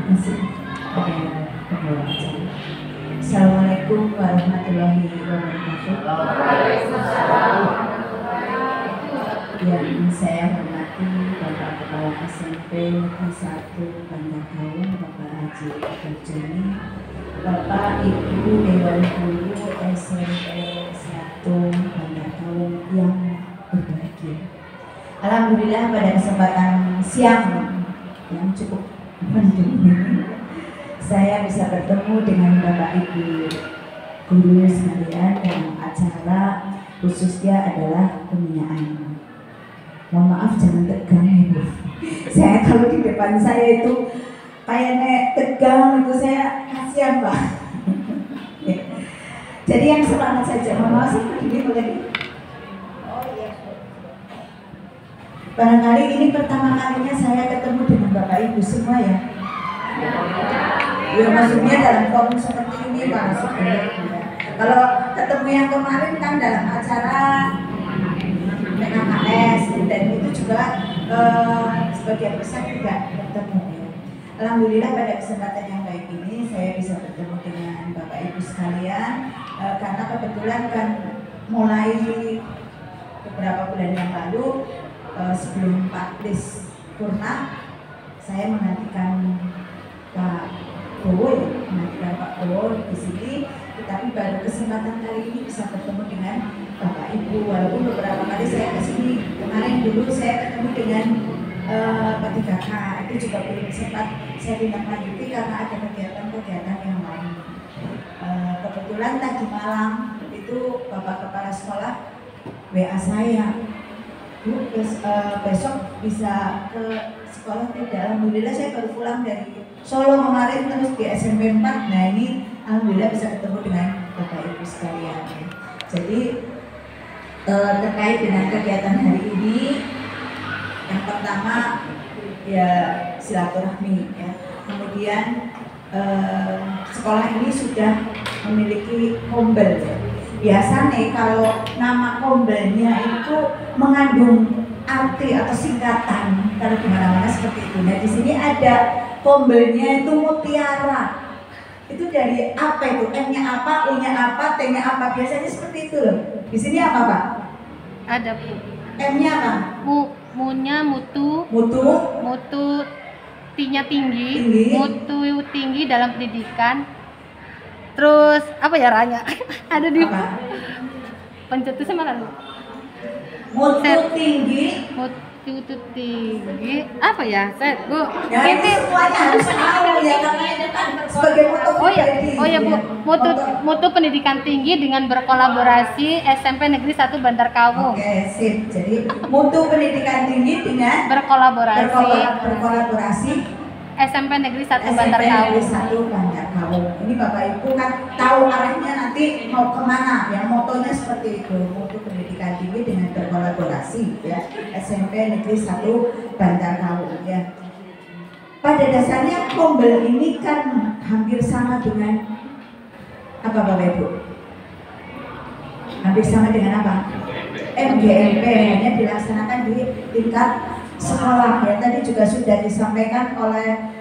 kasih kepada Assalamualaikum warahmatullahi wabarakatuh. Yang saya hormati Bapak Kepala SMP Negeri 1 Bandar Bapak Haji Berjani, Bapak Ibu Dewan Guru SMP 1 Bandar yang berbahagia. Alhamdulillah pada kesempatan siang yang cukup penting ini saya bisa bertemu dengan Bapak Ibu guru sekalian dalam acara khususnya adalah pembinaan. Mohon maaf jangan tegang Ibu. Saya kalau di depan saya itu kayaknya tegang itu saya kasihan Pak. Jadi yang semangat saja. Mohon maaf saya begini boleh. Oh iya. Barangkali ini pertama kalinya saya ketemu dengan Bapak Ibu semua ya. Ya maksudnya dalam forum seperti ini Pak. Kalau ketemu yang kemarin kan dalam acara PKKS dan itu juga sebagian besar juga bertemu ya. Alhamdulillah pada kesempatan yang baik ini saya bisa bertemu dengan Bapak Ibu sekalian karena kebetulan kan mulai beberapa bulan yang lalu sebelum Pak Kris Purna saya menantikan Pak Bowo, menantikan Pak Bowo di sini, tetapi baru kesempatan kali ini bisa bertemu dengan Bapak Ibu. Walaupun beberapa kali saya ke sini, kemarin dulu saya ketemu dengan P3K, itu juga belum sempat saya tindak lanjuti karena ada kegiatan-kegiatan yang lain. Kebetulan tadi malam itu Bapak Kepala Sekolah WA saya, Bu, besok bisa ke sekolah tidak? Alhamdulillah saya baru pulang dari Solo kemarin terus di SMP 4. Nah ini alhamdulillah bisa ketemu dengan Bapak Ibu sekalian. Jadi terkait dengan kegiatan hari ini, yang pertama ya silaturahmi ya. Kemudian sekolah ini sudah memiliki kombel ya. Biasanya kalau nama kombelnya itu mengandung arti atau singkatan kalau di mana-mana seperti itu. Nah di sini ada kombelnya itu mutiara. Itu dari apa itu? M-nya apa, U-nya apa, T-nya apa? Biasanya seperti itu loh. Di sini apa Pak? Ada Bu. M-nya apa? Mu-nya mutu. Mutu T-nya tinggi. Mutu tinggi dalam pendidikan. Terus apa ya Ranya? Ada di apa? Pencetusnya mana lu? Mutu tinggi. Mutu tinggi. Apa ya? Saya Bu. Ya, ini semuanya harus tahu ya karena itu kan sebagai mutu. Oh ya Bu. Mutu pendidikan tinggi dengan berkolaborasi SMP Negeri 1 Bantar Kawung. Oke, sip. Jadi mutu pendidikan tinggi dengan berkolaborasi SMP Negeri 1 Bantar Kawung. Ini Bapak Ibu kan tahu arahnya nanti mau kemana ya, motonya seperti itu, mutu pendidikan tinggi dengan berkolaborasi ya, SMP Negeri 1 Bantar Kawung ya. Pada dasarnya kombel ini kan hampir sama dengan apa Bapak Ibu? Hampir sama dengan apa? MGMP, hanya dilaksanakan di tingkat sekolah ya. Tadi juga sudah disampaikan oleh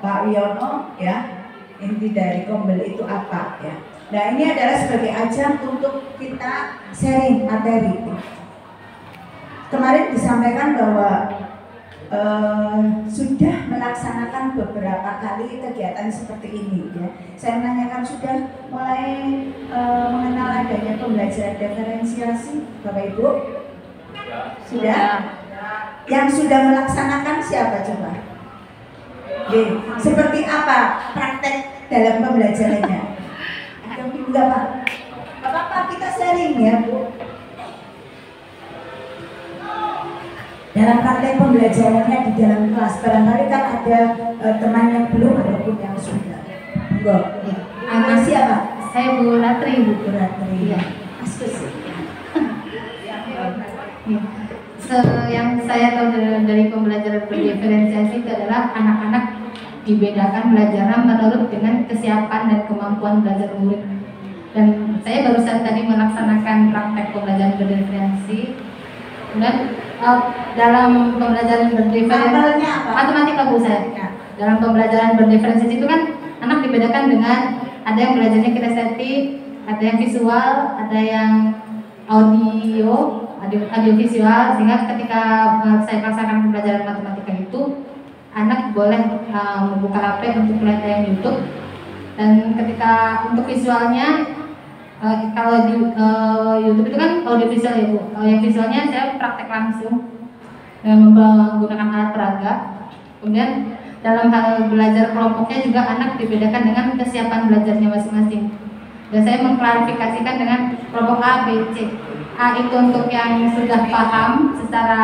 Pak Wiono ya, inti dari kombel itu apa ya. Nah ini adalah sebagai ajang untuk kita sharing materi. Kemarin disampaikan bahwa sudah melaksanakan beberapa kali kegiatan seperti ini ya. Saya menanyakan sudah mulai mengenal adanya pembelajaran diferensiasi Bapak Ibu? Sudah? Yang sudah melaksanakan siapa coba? Seperti apa praktek dalam pembelajarannya? Ada enggak Pak? Apa-apa kita sharing ya Bu. Dalam praktek pembelajarannya di dalam kelas, barangkali kan ada teman yang belum ataupun yang sudah. Enggak. Nama siapa? Saya Bu Ratri. Bu Ratri. Iya. Askus. Yang saya tahu dari pembelajaran berdiferensiasi itu adalah anak-anak dibedakan belajarnya menurut dengan kesiapan dan kemampuan belajar murid. Dan saya barusan tadi melaksanakan praktek pembelajaran berdiferensiasi. Dan dalam pembelajaran berdiferensiasi matematika Bu saya. dalam pembelajaran berdiferensiasi itu kan anak dibedakan dengan ada yang belajarnya kinestetik, ada yang visual, ada yang audio visual, sehingga ketika saya paksakan pembelajaran matematika itu anak boleh membuka HP untuk melihat yang YouTube, dan ketika untuk visualnya kalau di YouTube itu kan audio visual ya Bu, yang visualnya saya praktek langsung menggunakan alat peraga. Kemudian dalam hal belajar kelompoknya juga anak dibedakan dengan kesiapan belajarnya masing-masing. Dan saya mengklarifikasikan dengan kelompok A, B, C. A itu untuk yang sudah paham secara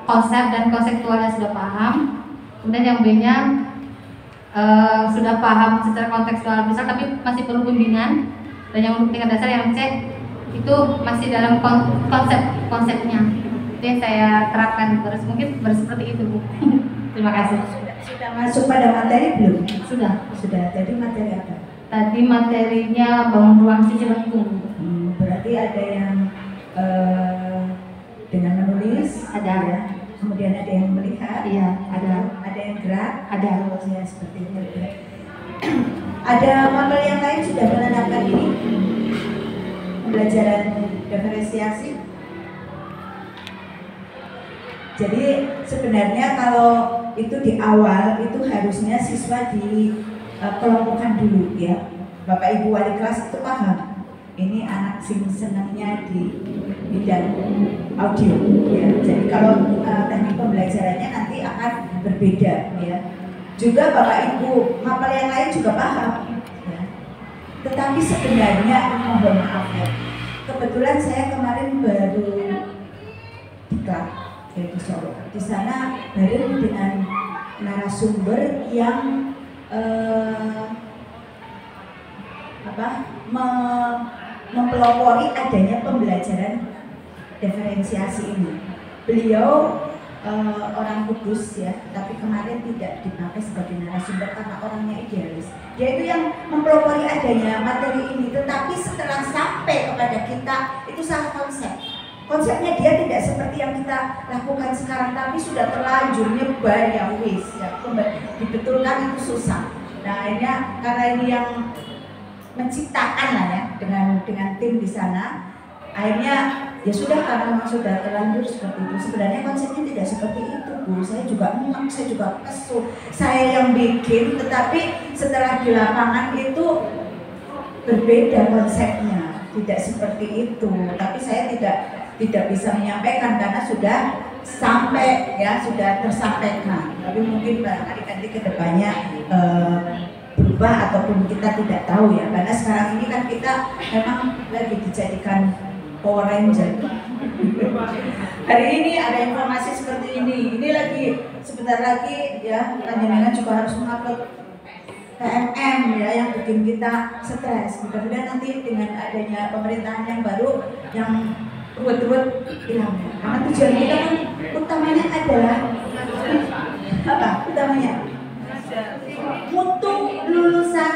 konsep dan konseptualnya sudah paham. Kemudian yang B-nya sudah paham secara kontekstual misal tapi masih perlu bimbingan. Dan yang untuk tingkat dasar yang C itu masih dalam konsepnya. Itu yang saya terapkan terus, mungkin seperti itu Bu. Terima kasih. Sudah masuk pada materi belum? Sudah. Jadi materi apa? Tadi materinya bangun ruang Cilengkung. Berarti ada yang dengan menulis, ada ya. Kemudian ada yang melihat, iya, ada yang gerak, ada. Ya, seperti itu. Ada mapel yang lain sudah menandakan ini pembelajaran diferensiasi. Jadi sebenarnya kalau itu di awal itu harusnya siswa dikelompokkan dulu ya. Bapak Ibu wali kelas itu paham. Ini anak sing senangnya di bidang audio ya. Jadi kalau teknik pembelajarannya nanti akan berbeda ya. Juga Bapak Ibu mapel yang lain juga paham ya. Tetapi sebenarnya mohon maaf ya. Kebetulan saya kemarin baru diklat di Solo. Di sana bareng dengan narasumber yang mempelopori adanya pembelajaran diferensiasi ini. Beliau orang Kudus ya, tapi kemarin tidak dipakai sebagai narasumber karena orangnya idealis. Dia itu yang mempelopori adanya materi ini, tetapi setelah sampai kepada kita itu salah konsep. Konsepnya dia tidak seperti yang kita lakukan sekarang, tapi sudah terlanjur nyebar ya wis ya, dibetulkan itu susah. Nah akhirnya karena ini yang menciptakan lah ya dengan tim di sana, akhirnya ya sudah karena memang sudah terlanjur seperti itu. Sebenarnya konsepnya tidak seperti itu Bu. Saya juga enak, saya juga kesel. Saya yang bikin, tetapi setelah di lapangan itu berbeda konsepnya, tidak seperti itu. Tapi saya tidak bisa menyampaikan karena sudah sampai ya, sudah tersampaikan. Tapi mungkin barangkali nanti kedepannya berubah ataupun kita tidak tahu ya. Karena sekarang ini kan kita memang lagi dijadikan Power Ranger. Hari ini ada informasi seperti ini. Ini lagi sebentar lagi ya, Panjenengan juga harus mengupload PMM ya, yang bikin kita stres. Mudah-mudahan nanti dengan adanya pemerintahan yang baru yang ruwet-ruwet hilang. Karena tujuan kita kan utamanya adalah apa? Utamanya mutu lulusan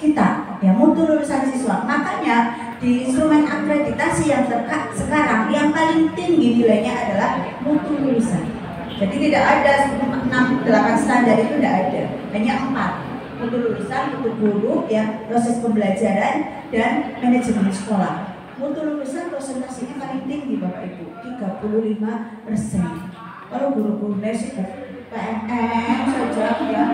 kita, ya mutu lulusan siswa. Makanya di instrumen akreditasi yang sekarang yang paling tinggi nilainya adalah mutu lulusan. Jadi tidak ada 6-8 standar, itu tidak ada, hanya 4: mutu lulusan, mutu guru, ya, proses pembelajaran, dan manajemen sekolah. Mutu lulusan presentasinya paling tinggi Bapak Ibu, 35%. Kalau guru-guru sibuk PNM saja ya,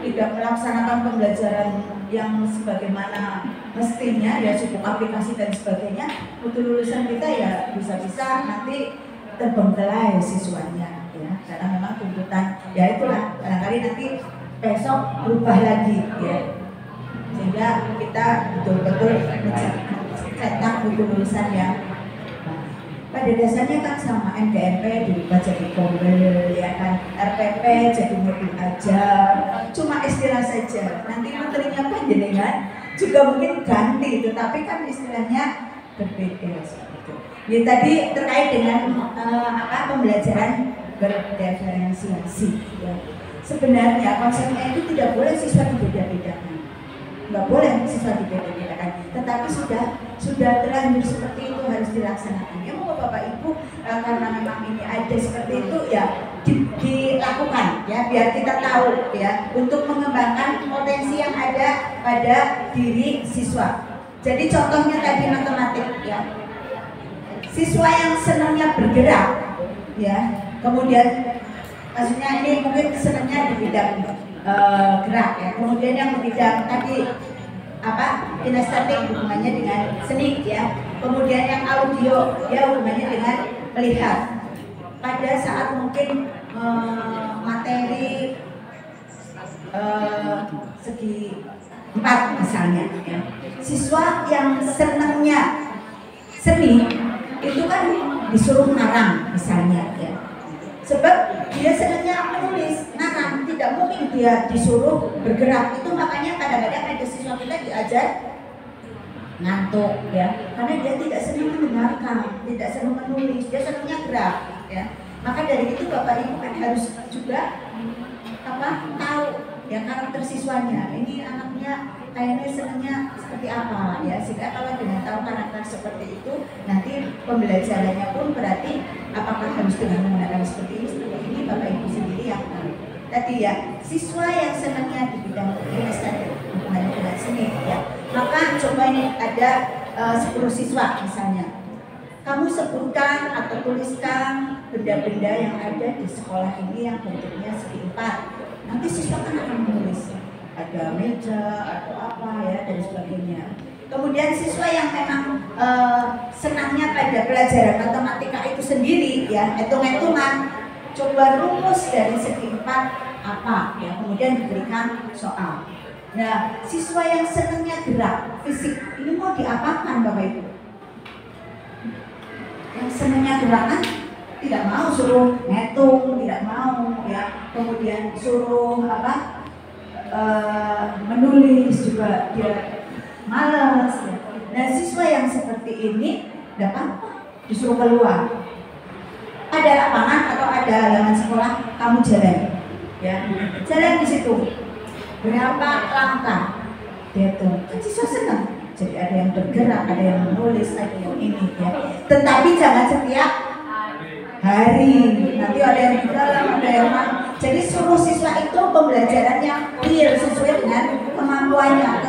tidak melaksanakan pembelajaran yang sebagaimana mestinya, ya sibuk aplikasi dan sebagainya, mutu lulusan kita ya bisa-bisa nanti terbengkelai siswanya ya, karena memang tuntutan ya itulah, barangkali nanti besok berubah lagi ya, sehingga kita betul-betul mencetak mutu lulusan yang pada dasarnya kan sama. NDMP dirubah jadi kombel ya kan, RPP jadi mobil aja, cuma istilah saja. Nanti menterinya Panjenengan juga mungkin ganti, tetapi kan istilahnya berbeda seperti itu. Ya, tadi terkait dengan pembelajaran berdiferensiasi ya. Sebenarnya konsepnya itu tidak boleh siswa dibeda-bedakan, nggak boleh siswa dibeda-bedakan, tetapi sudah terlanjur seperti itu harus dilaksanakan. Ya mau Bapak Ibu Ibu, karena memang ini ada seperti itu ya dilakukan ya, biar kita tahu ya, untuk mengembangkan potensi yang ada pada diri siswa. Jadi contohnya tadi matematik ya, siswa yang senangnya bergerak ya, kemudian maksudnya ini mungkin senangnya di bidang gerak ya, kemudian yang bidang tadi apa, kinestetik hubungannya dengan seni ya, kemudian yang audio ya hubungannya dengan melihat. Pada saat mungkin materi segi 4 misalnya ya, siswa yang senangnya seni itu kan disuruh ngarang misalnya ya, sebab dia senangnya menulis, ngarang, tidak mungkin dia disuruh bergerak. Itu makanya kadang-kadang ada siswa kita diajar ngantuk ya, karena dia tidak senang mendengarkan, tidak senang menulis, dia senangnya gerak ya. Maka dari itu Bapak Ibu kan harus juga tahu ya karakter siswanya, ini anaknya kayaknya senangnya seperti apa ya, sehingga kalau dengan tahu karakter seperti itu, nanti pembelajarannya pun berarti apakah harus dengan menggunakan seperti ini Bapak Ibu sendiri yang tahu. Tadi ya, siswa yang senangnya di bidang kinestetik hubungannya dengan seni ya, maka coba ini ada 10 siswa misalnya, kamu sebutkan atau tuliskan benda-benda yang ada di sekolah ini yang bentuknya segi 4. Nanti siswa kan akan menulis, ada meja atau apa ya dan sebagainya. Kemudian siswa yang memang senangnya pada pelajaran matematika itu sendiri ya, hitung-hitungan, coba rumus dari segi 4 apa ya, kemudian diberikan soal. Nah, siswa yang senangnya gerak fisik ini mau diapakan Bapak Ibu? Yang senangnya gerakan tidak mau suruh ngitung, tidak mau ya, kemudian suruh menulis juga dia malas ya. Nah, siswa yang seperti ini dapat disuruh keluar, ada lapangan atau ada halaman sekolah, kamu jalan ya, jalan di situ berapa langkah, hitung, kan siswa senang. Jadi ada yang bergerak, ada yang menulis, ada yang ini ya. Tetapi jangan setiap hari, nanti ada yang di dalam, ada yang mana. Jadi suruh siswa itu pembelajarannya clear sesuai dengan kemampuannya,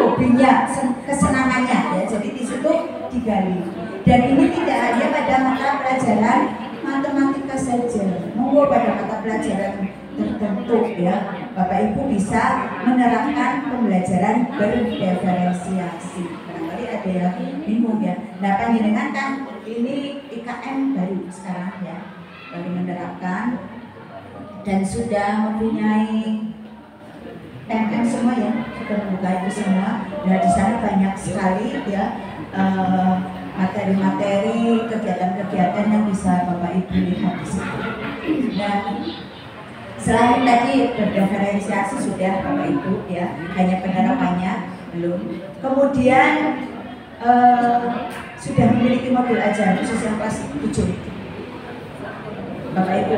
hobinya, kesenangannya ya. Jadi di situ digali. Dan ini tidak hanya pada mata pelajaran matematika saja, monggo pada mata pelajaran tertentu ya, Bapak Ibu bisa menerapkan pembelajaran berdiferensiasi. Barangkali ada yang bingung ya. Nah, panjenengan kan ini IKM baru sekarang ya, baru menerapkan dan sudah mempunyai MM semua ya, sudah membuka itu semua. Nah, di sana banyak sekali ya materi-materi, kegiatan-kegiatan yang bisa Bapak Ibu lihat di situ. Dan selain tadi berdiferensiasi sudah Bapak Ibu ya, hanya penerapannya belum. Kemudian sudah memiliki modul ajar khusus yang kelas 7 Bapak Ibu.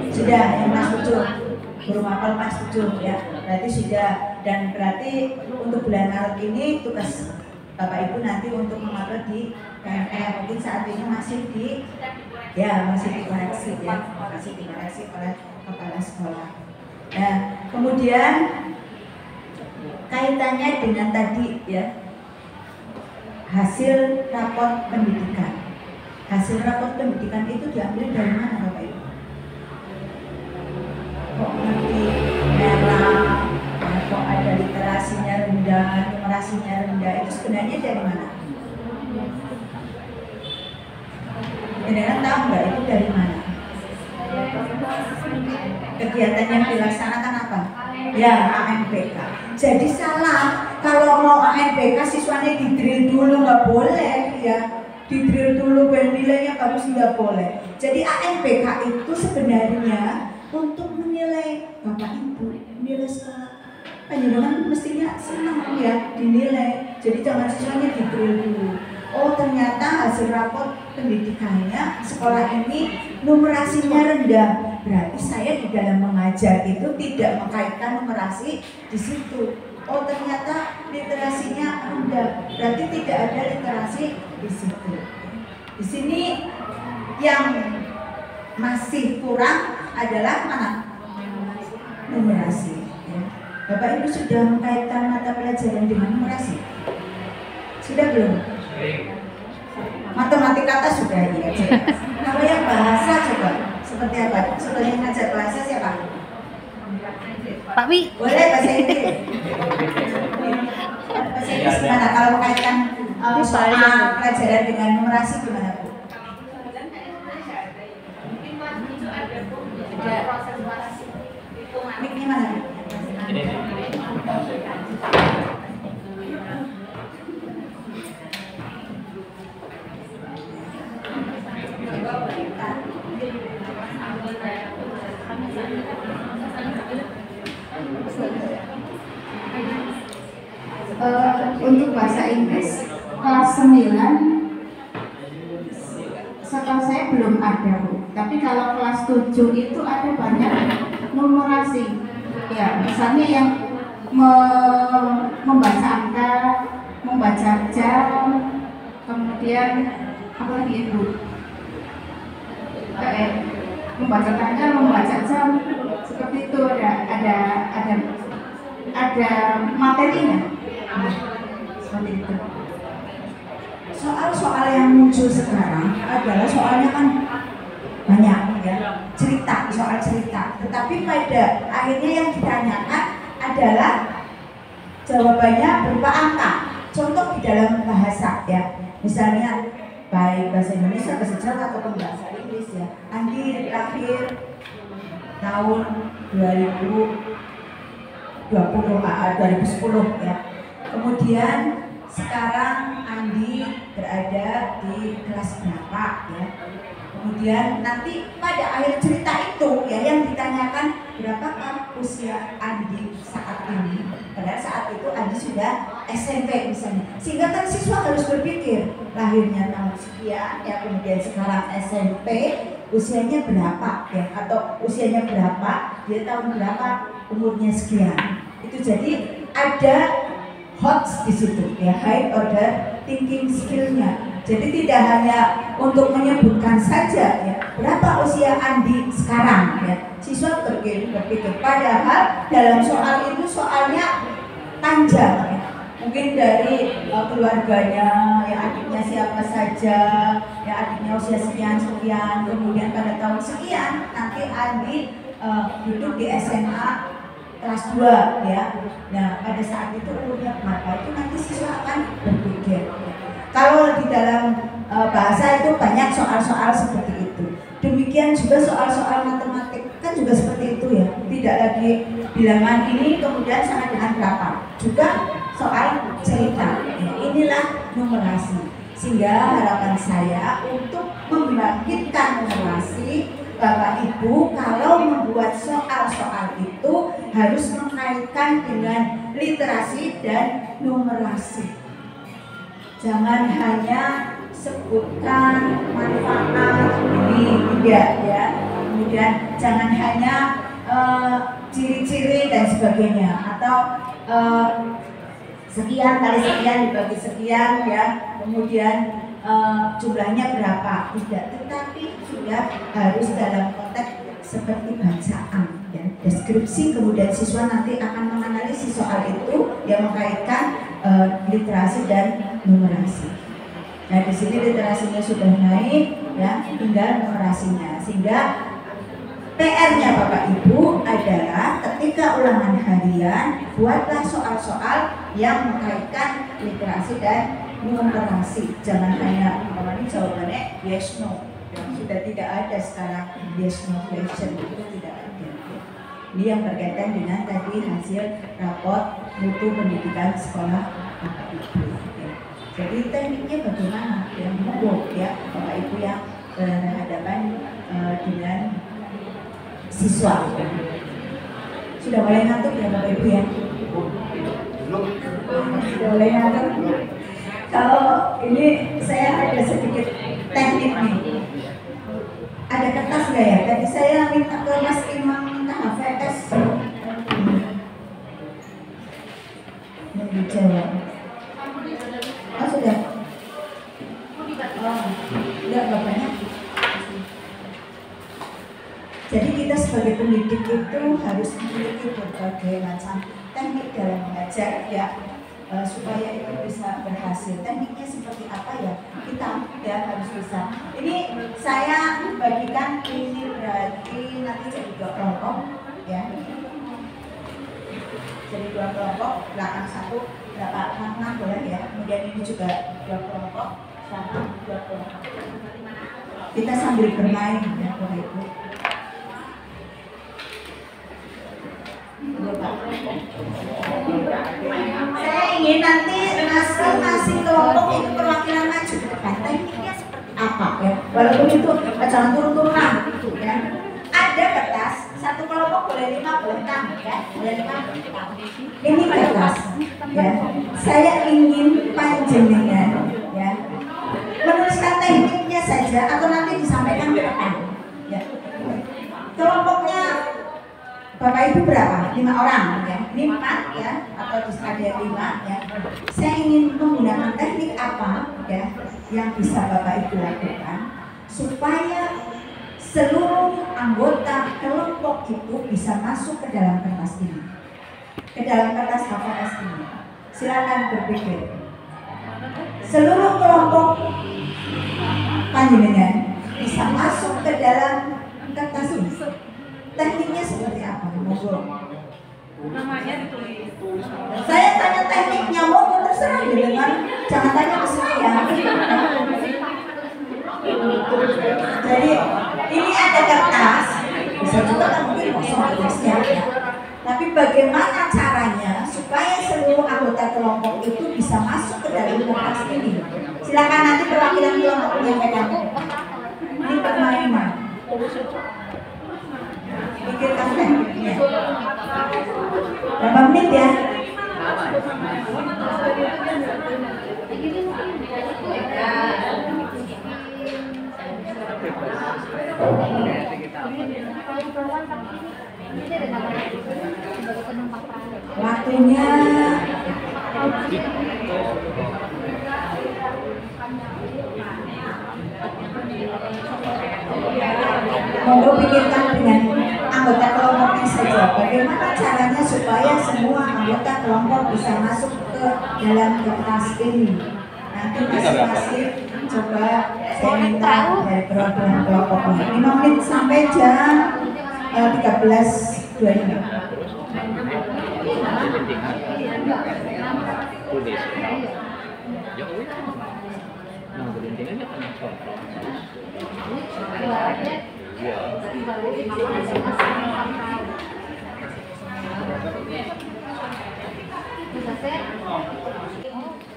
Sudah yang kelas 7, guru mapel kelas 7 ya, berarti sudah. Dan berarti untuk bulan Maret ini tugas Bapak Ibu nanti untuk mengupload di KMR, mungkin saat ini masih dikoreksi ya, masih dikoreksi oleh kepala sekolah. Nah, kemudian kaitannya dengan tadi ya, hasil raport pendidikan. Hasil raport pendidikan itu diambil dari mana Bapak Ibu? Kok ngerti merah, kok ada literasinya rendah, numerasinya rendah, itu sebenarnya dari mana? Kalian tahu nggak itu dari mana? Kegiatan yang dilaksanakan apa? Ya, ANPK. Jadi salah kalau mau ANPK siswanya di-drill dulu, nggak boleh ya. Di-drill dulu biar nilainya bagus, nggak boleh. Jadi ANPK itu sebenarnya untuk menilai Bapak Ibu, nilai sekolah. Panjenengan mestinya senang ya dinilai. Jadi jangan siswanya di-drill dulu. Oh, ternyata hasil raport pendidikannya sekolah ini numerasinya rendah. Berarti saya di dalam mengajar itu tidak mengkaitkan numerasi di situ. Oh, ternyata literasinya rendah. Berarti tidak ada literasi di situ. Di sini yang masih kurang adalah mana? Numerasi. Ya. Bapak Ibu sudah mengaitkan mata pelajaran dengan numerasi? Sudah belum? Matematika kata sudah ya. Kalau yang bahasa coba seperti apa? Sudah yang ngajar bahasa siapa? Pak Wi. Boleh bahasa Inggris. Bahasa Inggris gimana? Kalau mengaitkan soal pelajaran dengan numerasi gimana Bu? Mic-nya mana? Untuk bahasa Inggris kelas 9 setahu saya belum ada Bu. Tapi kalau kelas 7 itu ada banyak numerasi. Ya, misalnya yang membaca angka, membaca jam, kemudian apa lagi Ibu? Membaca tanggal, membaca jam, seperti itu ada materinya. Seperti itu. Soal-soal yang muncul sekarang adalah soalnya kan banyak ya, soal cerita. Tetapi pada akhirnya yang ditanyakan adalah jawabannya berupa angka. Contoh di dalam bahasa ya, misalnya baik bahasa Indonesia, bahasa Jawa ataupun bahasa Inggris ya. Andi lahir tahun 2010 ya. Kemudian sekarang Andi berada di kelas berapa ya. Kemudian nanti pada akhir cerita itu ya yang ditanyakan berapakah usia Andi saat ini. Padahal saat itu Andi sudah SMP misalnya. Sehingga kan siswa harus berpikir lahirnya tahun sekian ya, kemudian sekarang SMP usianya berapa ya, atau usianya berapa, dia tahun berapa, umurnya sekian. Itu jadi ada HOTS di situ ya, high order thinking skill-nya. Jadi tidak hanya untuk menyebutkan saja ya berapa usia Andi sekarang ya, siswa berpikir. Padahal dalam soal itu soalnya panjang ya. Mungkin dari keluarganya, ya adiknya siapa saja, ya adiknya usia sekian, kemudian pada tahun sekian nanti Andi duduk di SMA kelas 2 ya. Nah pada saat itu umurnya berapa, itu nanti siswa akan berpikir. Kalau di dalam bahasa itu banyak soal-soal seperti itu. Demikian juga soal-soal matematik kan juga seperti itu ya. Tidak lagi bilangan ini kemudian sama dengan berapa. Juga soal cerita. Ya, inilah numerasi. Sehingga harapan saya untuk membangkitkan numerasi, Bapak Ibu kalau membuat soal-soal itu harus mengaitkan dengan literasi dan numerasi. Jangan hanya sebutkan manfaat ini, tidak ya. Kemudian jangan hanya ciri-ciri dan sebagainya, atau sekian kali sekian dibagi sekian ya. Kemudian jumlahnya berapa, tidak, tetapi sudah harus dalam konteks seperti bacaan ya, deskripsi, kemudian siswa nanti akan menganalisis soal itu yang mengkaitkan literasi dan numerasi. Nah di sini literasinya sudah naik ya, tinggal numerasinya. Sehingga PR-nya Bapak Ibu adalah ketika ulangan harian buatlah soal-soal yang mengkaitkan literasi dan numerasi. Jangan hanya ini jawabannya yes no, yang sudah tidak ada sekarang yes no question, itu tidak ada. Ini yang berkaitan dengan tadi hasil raport mutu pendidikan sekolah Bapak Ibu. Ya. Jadi tekniknya bagaimana? Yang monggo ya Bapak Ibu yang berhadapan dengan siswa. Sudah mulai ngantuk ya Bapak Ibu ya? Sudah mulai ngantuk. Kalau ini saya ada sedikit teknik nih. Ada kertas nggak ya? Tadi saya minta ke Mas Imam minta HVS. Dijawab. Oh sudah. Oh, sebagai pendidik itu harus memiliki berbagai macam teknik dalam mengajar ya, supaya itu bisa berhasil. Tekniknya seperti apa ya, kita ya harus bisa. Ini saya bagikan, ini berarti nanti jadi 2 kelompok ya, jadi 2 kelompok, belakang 1, belakang 6 boleh ya. Kemudian ini juga 2 kelompok sama 2 kelompok. Kita sambil bermain ya Bapak Ibu. Saya ingin nanti masing-masing kelompok itu perwakilan maju ke depan. Tekniknya seperti apa ya? Walaupun itu jangan turun-turunan gitu ya. Ada kertas, 1 kelompok boleh 5, boleh 6 ya, boleh 5, boleh 6. Ini kertas ya. Saya ingin panjenengan ya menuliskan tekniknya saja atau nanti disampaikan ke depan ya. Kelompoknya Bapak Ibu berapa? 5 orang ya. Ini 4 ya, atau ada 5 ya. Saya ingin menggunakan teknik apa ya yang bisa Bapak Ibu lakukan supaya seluruh anggota kelompok itu bisa masuk ke dalam kertas ini, ke dalam kertas HVS ini. Silakan berpikir. Seluruh kelompok panjenengan bisa masuk ke dalam kertas ini. Tekniknya seperti apa? Monggo. Namanya ditulis. Saya tanya tekniknya, monggo terserah dengan jangan tanya ke saya. Jadi ini ada kertas, bisa juga kan mungkin kosong kertasnya ya. Tapi bagaimana caranya supaya seluruh anggota kelompok itu bisa masuk ke dalam kertas ini? Silakan nanti perwakilan kelompok menyampaikan. Ini permainan. Pikirkan tekniknya. Berapa menit ya? Waktunya monggo pikirkan dengan anggota kelompoknya saja. Bagaimana caranya supaya semua anggota kelompok bisa masuk ke dalam kertas ini? Nanti masing-masing coba saya minta dari perwakilan kelompoknya 5 menit sampai jam 13.25.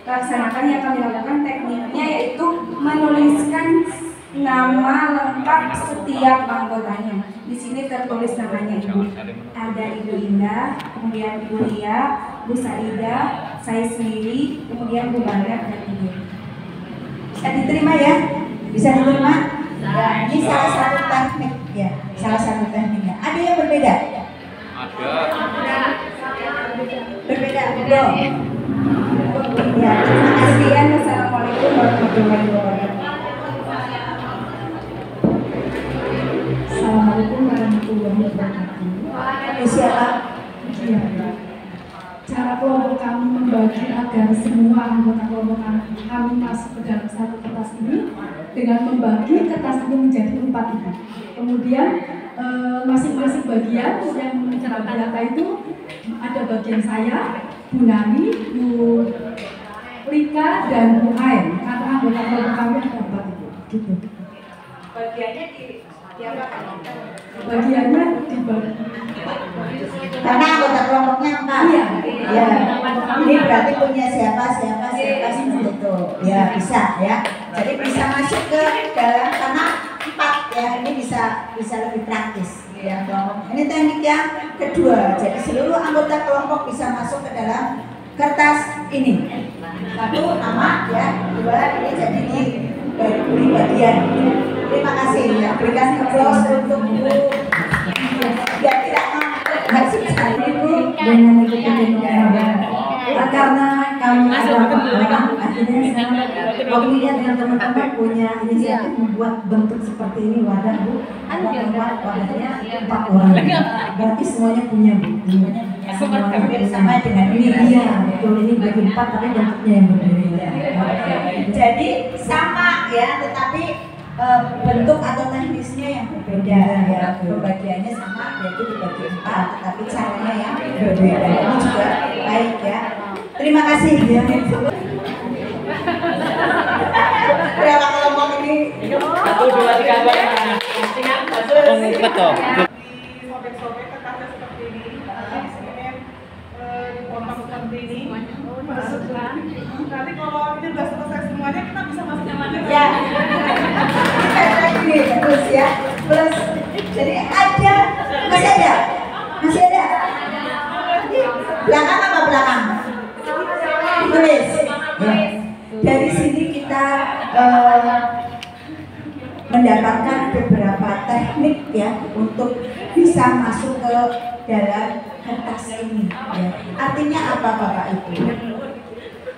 Laksanakan yang kami lakukan tekniknya yaitu menuliskan nama lengkap setiap anggotanya. Di sini tertulis namanya Ibu. Ada Ibu Indah, kemudian Ibu Lia, Bu Saida, saya sendiri, kemudian Bu Barat dan Ibu. Bisa diterima ya? Bisa diterima? Ya, ini salah satu teknik ya, salah satu tekniknya. Ada yang berbeda? Ada. Berbeda, belum? Ya, terima kasih. Assalamualaikum warahmatullahi wabarakatuh. Assalamualaikum warahmatullahi wabarakatuh. Siapa? Ya. Cara kelompok kami membagi agar semua anggota kelompok kami masuk ke dalam satu kertas ini dengan membagi kertas ini menjadi 4 Ibu. Kemudian masing-masing bagian yang mencerahkan data itu ada bagian saya, Bu Nani, Bu Lika, dan Bu Ain. Karena anggota kelompok kami ada 4 Ibu. Gitu. Bagiannya di apa? Bagiannya dibagi. Karena anggota kelompoknya 4. Iya. Ya. Ini berarti punya siapa seperti itu. Ya, bisa ya. Jadi bisa masuk ke dalam karena 4 ya. Ini bisa lebih praktis ya kelompok. Ini teknik yang kedua. Jadi seluruh anggota kelompok bisa masuk ke dalam kertas ini. 1 nama ya, 2 ini jadi di bagian. Terima kasih ya. Berikan aplaus untuk Bu. Biar tidak mau. Ibu dengan ikuti karena akhirnya waktunya dengan teman-teman punya inisiatif membuat bentuk seperti ini wadah Bu. Ada tempat wadahnya 4 orang. Berarti semuanya punya Bu. Semuanya sama dengan ini. Iya, betul, ini bagi 4 tapi bentuknya yang berbeda. Jadi sama ya, tetapi bentuk atau teknisnya yang berbeda ya. Pembagiannya sama yaitu dibagi 4, tetapi caranya yang berbeda. Ini juga baik ya. Terima kasih ya. Berapa kelompok ini? 1, 2, 3, 4. Ngumpet toh. Sobek-sobek kertasnya seperti ini, disini dipotong seperti ini, masukkan. Nanti kalau ini udah selesai semuanya, kita bisa masuk yang mana? Ya. Kita ini terus ya. Plus, jadi ada, masih ada, masih ada. Belakang apa belakang? Tulis. Ya. Dari sini kita mendapatkan beberapa teknik ya untuk bisa masuk ke dalam kertas ini. Ya. Artinya apa Bapak Ibu?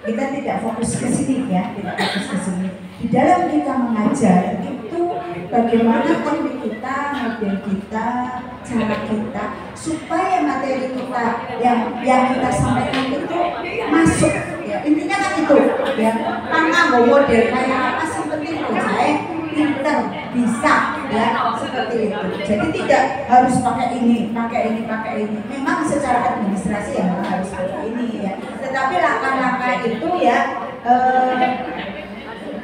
Kita tidak fokus ke sini ya, tidak fokus ke sini. Di dalam kita mengajar itu bagaimana teknik kita, model kita, cara kita, supaya materi kita yang kita sampaikan itu masuk. Ya, intinya kan itu ya, karena mau model kayak apa sih penting saya pinter bisa ya seperti itu. Jadi tidak harus pakai ini. Memang secara administrasi ya harus seperti ini ya. Tetapi langkah-langkah itu ya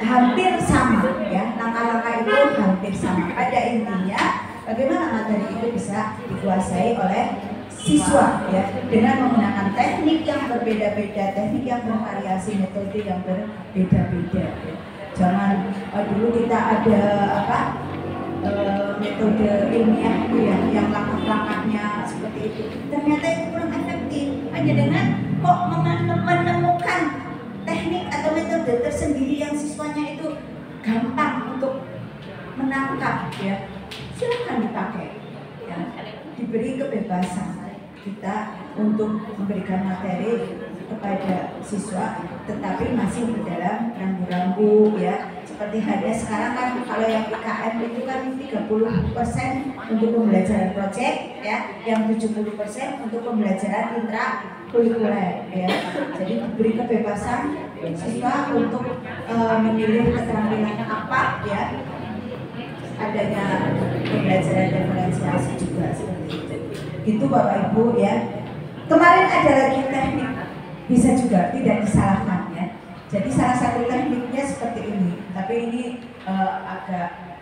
hampir sama ya. Langkah-langkah itu hampir sama. Pada intinya bagaimana materi itu bisa dikuasai oleh siswa ya, dengan menggunakan teknik yang berbeda-beda, teknik yang bervariasi, metode yang berbeda-beda ya. Jangan dulu kita ada metode ilmiah itu ya, yang langkah-langkahnya seperti itu, ternyata itu kurang efektif. Hanya dengan kok menemukan teknik atau metode tersendiri yang siswanya itu gampang untuk menangkap ya, silakan dipakai ya. Diberi kebebasan kita untuk memberikan materi kepada siswa, tetapi masih di dalam rambu-rambu ya. Seperti halnya sekarang kan kalau yang IKM itu kan 30% untuk pembelajaran proyek ya, yang 70% untuk pembelajaran intrakurikuler ya. Jadi diberi kebebasan siswa untuk memilih keterampilan apa ya. Adanya pembelajaran diferensiasi juga seperti itu. Itu Bapak Ibu ya. Kemarin ada lagi teknik, bisa juga tidak disalahkan ya. Jadi salah satu tekniknya seperti ini, tapi ini agak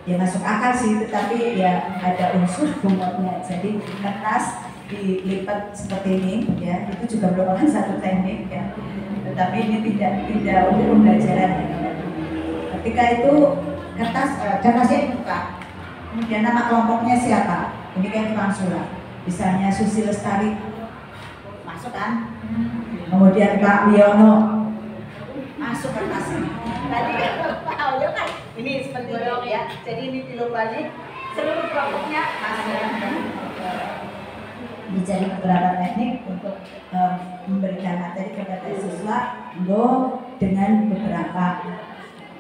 ya masuk akal sih, tetapi ya ada unsur humornya. Jadi kertas dilipat seperti ini ya, itu juga merupakan satu teknik ya. Tetapi ini tidak untuk pembelajaran ya. Ketika itu kertasnya dibuka, kemudian nama kelompoknya siapa? Ini kan Tukang Sulap, misalnya Susi Lestari masuk kan, kemudian Pak Wiono masuk kertasnya. Tadi kan Pak Wiono kan ini seperti ini ya, jadi ini dilubani seluruh kelompoknya masuk. Dicari beberapa teknik untuk memberikan materi kepada siswa dengan beberapa.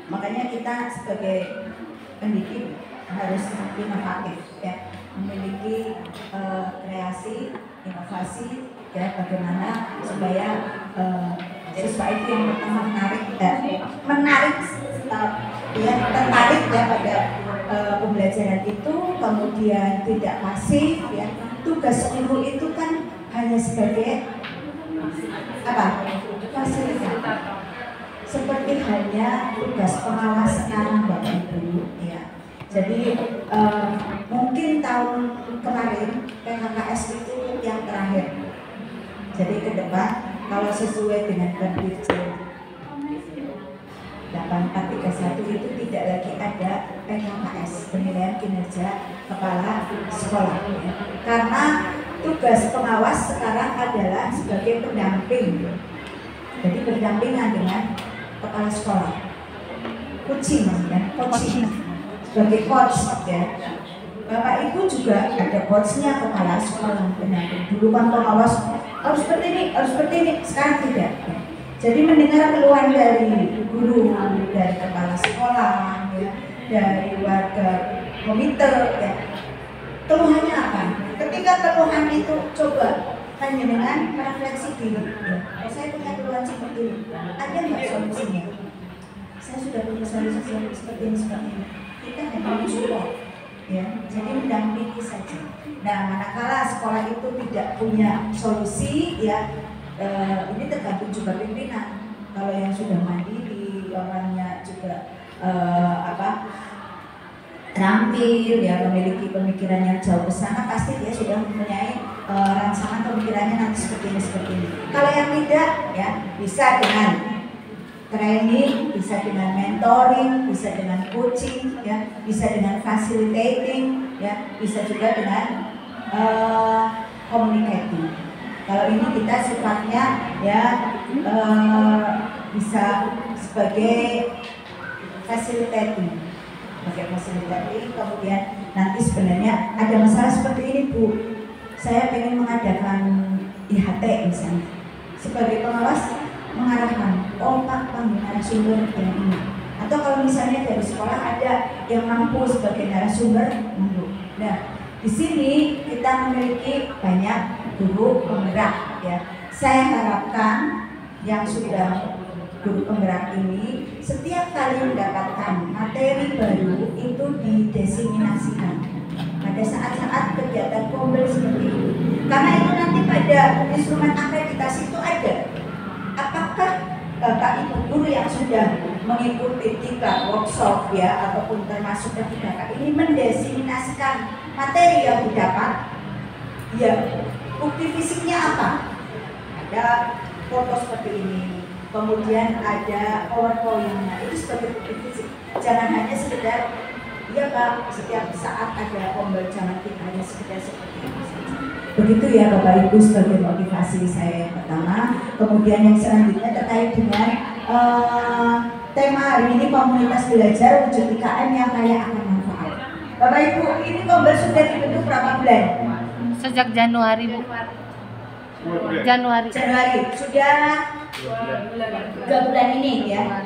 Makanya kita sebagai pendidik harus inovatif ya, memiliki kreasi, inovasi ya, bagaimana supaya siswa itu yang pertama tertarik ya pada pembelajaran itu, kemudian tidak pasif ya. Tugas guru itu kan hanya sebagai apa? Fasilitator. Seperti halnya tugas pengawasan Bapak Ibu ya. Jadi mungkin tahun kemarin PKKS itu yang terakhir. Jadi ke depan kalau sesuai dengan Perdirjen 8431 itu tidak lagi ada PKKS, penilaian kinerja kepala sekolah ya. Karena tugas pengawas sekarang adalah sebagai pendamping. Jadi berdampingan dengan kepala sekolah, coaching ya, coaching sebagai coach ya. Bapak Ibu juga ada coachnya, kepala sekolah pendamping. Dulu kan pengawas harus seperti ini, sekarang tidak. Jadi mendengar keluhan dari guru, dari kepala sekolah, ya, dari warga komite, ya. Keluhannya apa? Ketika keluhan itu coba hanya dengan refleksi diri. Ya. Oh, saya punya keluhan seperti ini, ada nggak solusinya? Saya sudah punya solusi seperti ini. Kita hanya mencoba, ya. Jadi mendampingi saja. Nah, manakala sekolah itu tidak punya solusi, ya. Ini tergantung juga pimpinan. Kalau yang sudah mandiri, orangnya juga terampil, ya, memiliki pemikiran yang jauh ke sana, pasti dia sudah mempunyai rancangan pemikirannya nanti seperti ini. Kalau yang tidak, ya, bisa dengan training, bisa dengan mentoring, bisa dengan coaching, ya, bisa dengan facilitating, ya, bisa juga dengan communicating. Kalau ini kita sifatnya, ya, bisa sebagai facilitating, kemudian nanti sebenarnya ada masalah seperti ini Bu, saya ingin mengadakan IHT misalnya, sebagai pengawas mengarahkan, oh Pak, panggil narasumber yang ini, atau kalau misalnya dari sekolah ada yang mampu sebagai narasumber, nah di sini kita memiliki banyak guru penggerak, ya. Saya harapkan yang sudah guru penggerak ini setiap kali mendapatkan materi baru itu didiseminasikan pada saat-saat kegiatan kombel seperti ini, karena itu nanti pada instrumen akreditasi itu ada. Apakah Bapak Ibu guru yang sudah mengikuti 3 workshop, ya, ataupun termasuk ketika ini mendiseminasikan materi yang didapat, ya, bukti fisiknya apa? Ada foto seperti ini, kemudian ada PowerPoint-nya, itu sebagai bukti fisik. Jangan hanya sekedar, iya Pak, setiap saat ada kombel, jangan kita hanya sekedar seperti itu saja. Begitu ya Bapak Ibu sebagai motivasi saya yang pertama. Kemudian yang selanjutnya terkait dengan tema hari ini, komunitas belajar wujud IKM yang kaya akan manfaat. Bapak Ibu, ini kombel sudah dibentuk berapa bulan? Sejak Januari Bu. Januari sudah 3 bulan ini, ya.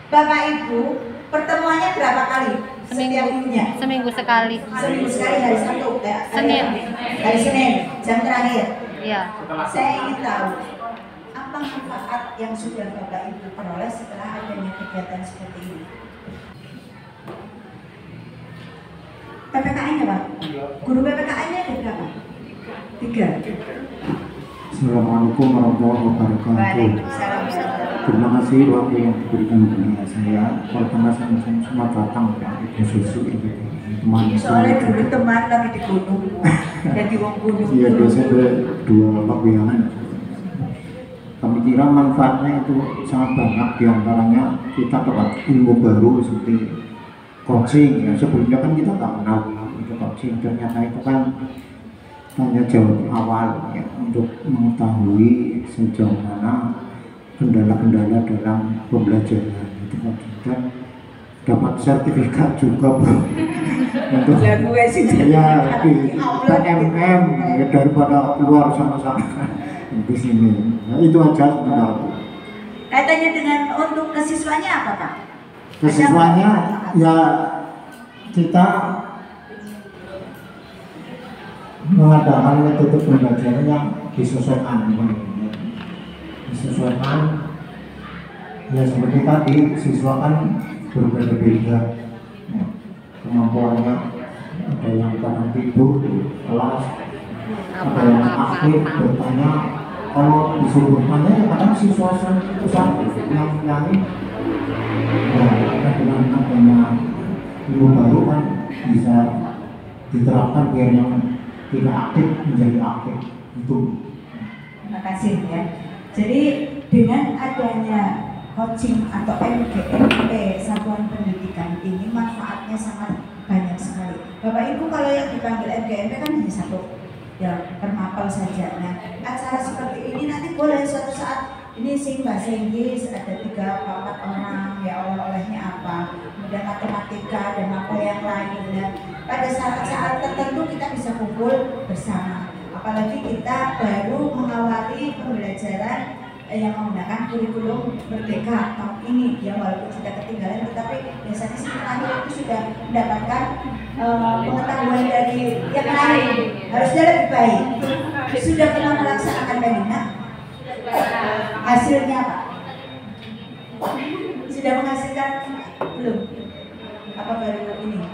Bapak Ibu pertemuannya berapa kali? Setiap minggunya? Seminggu sekali. Seminggu sekali, hari Sabtu, ya? Senin. Hari Senin, jam terakhir. Iya. Saya ingin tahu apa manfaat yang sudah Bapak Ibu peroleh setelah adanya kegiatan seperti ini. PPKN-nya Pak? Guru PPKN-nya ada berapa? 3. Assalamualaikum warahmatullahi wabarakatuh. Waalaikumsalam. Terima kasih waktu yang diberikan kepada saya. Pertama saya semua datang ya, Ibu Susi, teman soalnya dulu teman lagi di gunung, jadi wong gunung. Iya, biasa ada 2 paguyuban. Kami kira manfaatnya itu sangat banyak, diantaranya kita dapat ilmu baru seperti coaching. Ya, sebelumnya kan kita nggak kenal itu coaching, ternyata itu kan tanya jawab awal, ya, untuk mengetahui sejauh mana kendala-kendala dalam pembelajaran itu, dan dapat sertifikat juga untuk ya di PMM, ya, daripada keluar sama-sama di sini. Nah, itu aja sebenarnya. Kaitannya dengan untuk kesiswanya apa Pak? Kesiswanya ya kita mengadakan metode pembelajaran yang disesuaikan, ya seperti tadi, siswa kan berbeda-beda, ya, kemampuannya, ada yang kadang tidur di kelas, ada yang aktif bertanya. Kalau disuruh tanya, ya kadang siswa yang nyanyi, ya, dengan adanya ilmu baru kan bisa diterapkan biar yang tidak aktif menjadi aktif itu. Terima kasih ya. Jadi dengan adanya coaching atau MGMP satuan pendidikan ini manfaatnya sangat banyak sekali. Bapak Ibu kalau yang dipanggil MGMP kan hanya 1, ya, permapel saja. Nah, acara seperti ini nanti boleh suatu saat ini sing bahasa Inggris ada 3-4 orang, ya, oleh-olehnya apa, kemudian matematika dan apa yang lain. pada saat-saat tertentu kita bisa kumpul bersama. Apalagi kita baru mengawali pembelajaran yang menggunakan kurikulum Merdeka tahun ini, ya walaupun sudah ketinggalan, tetapi biasanya semuanya itu sudah mendapatkan pengetahuan dari yang lain, harusnya lebih baik. Sudah pernah melaksanakan webinar, hasilnya apa? Sudah menghasilkan belum? Apa baru ini?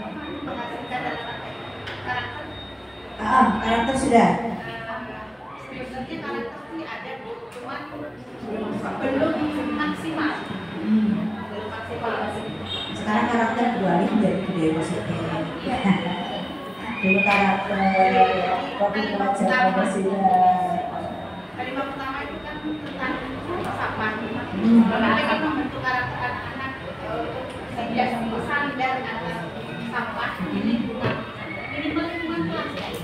Karakter sudah. Sebenarnya karakter ini ada, cuman belum maksimal. Belum maksimal. Sekarang karakter beralih menjadi budaya positif. Dulu karakter kopi pelajar Pancasila. Kalimat pertama itu kan tentang filsafat. Tapi kan membentuk karakter anak-anak tidak sadar atas sampah ini bukan lingkungan kelas.